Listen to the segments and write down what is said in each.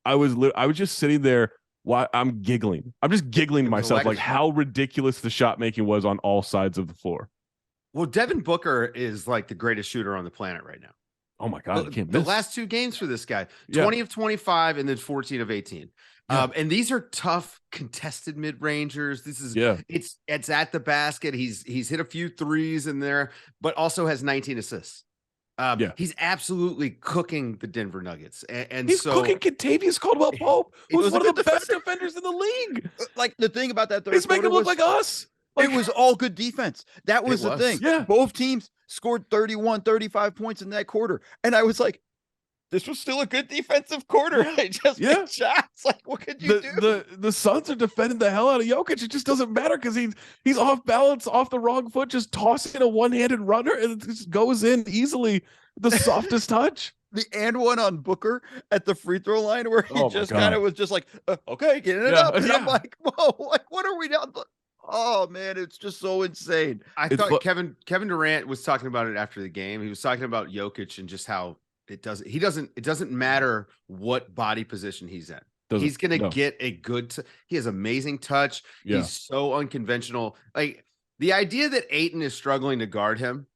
I was just sitting there. Why I'm giggling. I'm just giggling to myself, like how ridiculous the shot making was on all sides of the floor. Well, Devin Booker is like the greatest shooter on the planet right now. Oh my God, the last 2 games for this guy, 20 of 25 and then 14 of 18. And these are tough contested mid-rangers. This is it's at the basket. He's hit a few threes in there, but also has 19 assists. He's absolutely cooking the Denver Nuggets, and he's cooking Kentavious Caldwell-Pope, who's one of the best defenders in the league. Like the thing about that, he's making him look like us. It was all good defense. That was the thing. Yeah, both teams scored 31, 35 points in that quarter, and I was like, this was still a good defensive quarter. It just made shots. Like, what could you do? The Suns are defending the hell out of Jokic. It just doesn't matter because he's off balance, off the wrong foot, just tossing a one-handed runner, and it just goes in easily. The softest touch. The and one on Booker at the free throw line where he just kind of was just like, okay, getting it up. And I'm like, whoa, like, what are we doing? Oh man, it's just so insane. I thought Kevin Durant was talking about it after the game. He was talking about Jokic and just how it doesn't matter what body position he's in. He's going to get a good, he has amazing touch. Yeah. He's so unconventional. Like the idea that Ayton is struggling to guard him.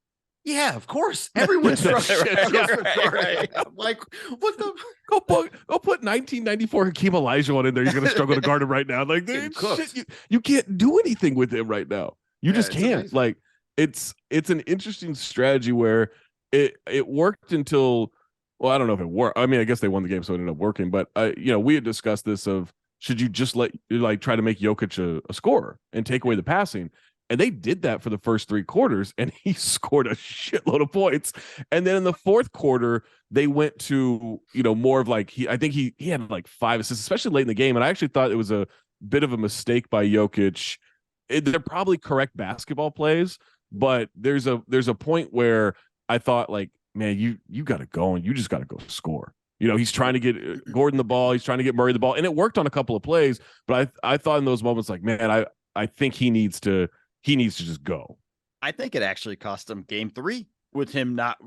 Yeah, of course. Everyone's struggling to guard him. Like, what the? Go put 1994 Hakeem Olajuwon in there. You're going to struggle to guard him right now. Like, shit, you can't do anything with him right now. You just can't. Amazing. Like, it's an interesting strategy where it worked until, well, I don't know if it worked. I mean, I guess they won the game, so it ended up working. But we had discussed this of should you just try to make Jokic a scorer and take away the passing. And they did that for the first 3 quarters, and he scored a shitload of points. And then in the fourth quarter, they went to, more of like, I think he had like 5 assists, especially late in the game. And I actually thought it was a bit of a mistake by Jokic. They're probably correct basketball plays, but there's a point where I thought, like, man, you got to go and you just got to go score. He's trying to get Gordon the ball. He's trying to get Murray the ball. And it worked on a couple of plays. But I thought in those moments, like, man, I think he needs to just go. I think it actually cost him game 3 with him not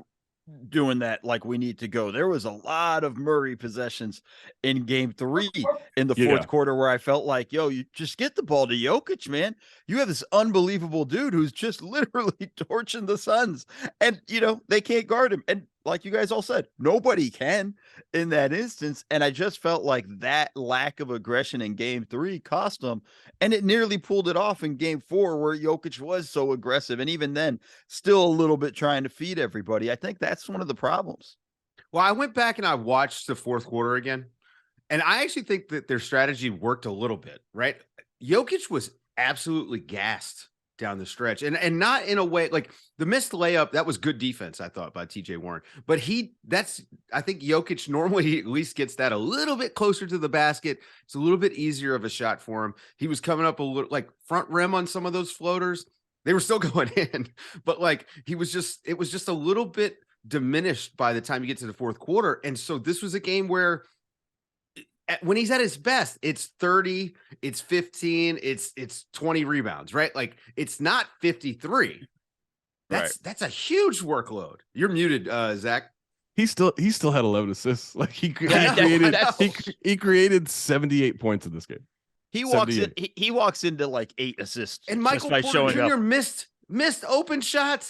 doing that. Like, we need to go. There was a lot of Murray possessions in game 3 in the fourth quarter where I felt like, yo, you just get the ball to Jokic, man. You have this unbelievable dude who's just literally torching the Suns, and they can't guard him. And like you guys all said, nobody can in that instance. And I just felt like that lack of aggression in game 3 cost them. And it nearly pulled it off in game 4 where Jokic was so aggressive. And even then, still a little bit trying to feed everybody. I think that's one of the problems. Well, I went back and I watched the fourth quarter again. And I actually think that their strategy worked a little bit, right? Jokic was absolutely gassed down the stretch, and not in a way like the missed layup. That was good defense, I thought, by TJ Warren. But I think Jokic normally at least gets that a little bit closer to the basket. It's a little bit easier of a shot for him. He was coming up a little like front rim on some of those floaters. They were still going in, but like it was just a little bit diminished by the time you get to the fourth quarter. And so this was a game where when he's at his best, it's 30, it's 15, it's 20 rebounds, right? Like it's not 53. That's a huge workload. You're muted, Zach. He still had 11 assists. Like he created 78 points in this game. He walks into like 8 assists. And Michael Porter Jr. missed open shots.